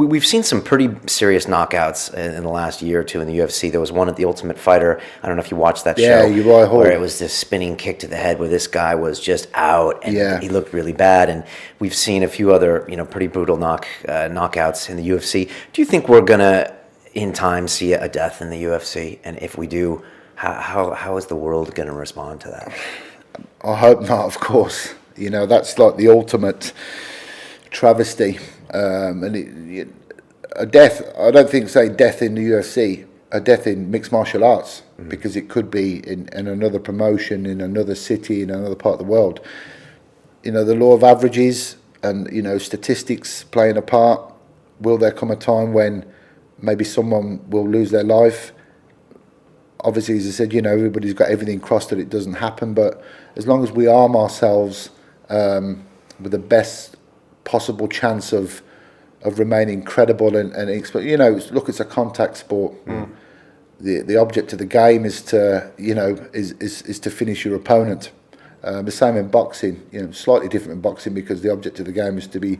We've seen some pretty serious knockouts in the last year or two in the UFC. There was one at the Ultimate Fighter. I don't know if you watched that show. Where it was this spinning kick to the head where this guy was just out and he looked really bad. And we've seen a few other, pretty brutal knockouts in the UFC. Do you think we're gonna, in time, see a death in the UFC? And if we do, how is the world gonna respond to that? I hope not, of course. That's like the ultimate travesty. A death, I don't think say death in the UFC, a death in mixed martial arts, because it could be in another promotion, in another city, in another part of the world. The law of averages and, statistics playing a part. Will there come a time when maybe someone will lose their life? Obviously, as I said, everybody's got everything crossed that it doesn't happen, but as long as we arm ourselves with the best possible chance of remaining credible and look, it's a contact sport. The object of the game is to is to finish your opponent. The same in boxing, slightly different in boxing because the object of the game is to be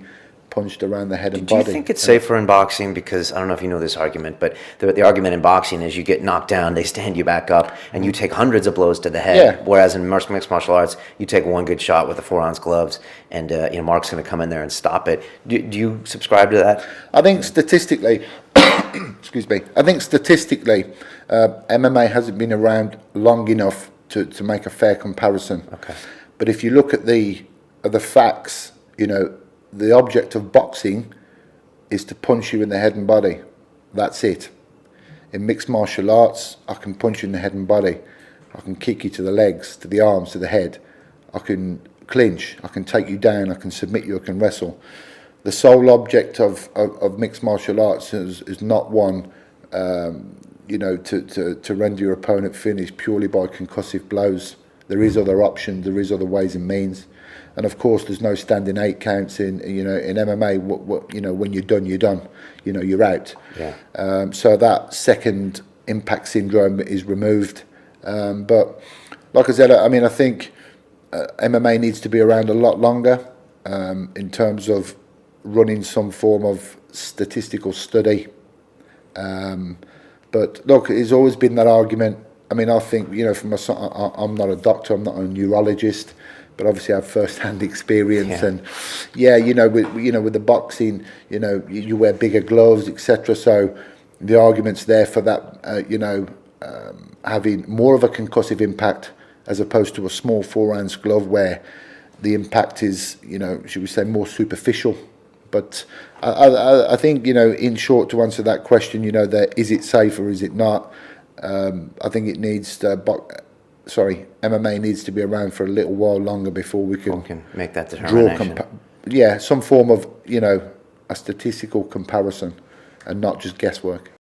punched around the head and body. Do you think it's safer in boxing? Because I don't know if you know this argument, but the argument in boxing is you get knocked down, they stand you back up, and you take hundreds of blows to the head. Yeah. Whereas in mixed martial arts, you take one good shot with the 4-ounce gloves, and Marc's going to come in there and stop it. Do you subscribe to that? I think statistically, excuse me. I think statistically, MMA hasn't been around long enough to make a fair comparison. Okay. But if you look at the facts, the object of boxing is to punch you in the head and body. That's it. In mixed martial arts, I can punch you in the head and body. I can kick you to the legs, to the arms, to the head. I can clinch. I can take you down. I can submit you. I can wrestle. The sole object of mixed martial arts is not one, to render your opponent finished purely by concussive blows. There is other options. There is other ways and means. And of course, there's no standing 8 counts in MMA. When you're done, you're done. You're out. Yeah. So that second impact syndrome is removed. But like I said, I think MMA needs to be around a lot longer in terms of running some form of statistical study. But look, it's always been that argument. I think I'm not a doctor. I'm not a neurologist. But obviously I have first-hand experience, and with the boxing, you wear bigger gloves, etc. So the argument's there for that, having more of a concussive impact as opposed to a small 4-ounce glove where the impact is, should we say, more superficial. But I think, in short, to answer that question, that is it safe or is it not? I think it needs MMA needs to be around for a little while longer before we can make that determination. Some form of, a statistical comparison and not just guesswork.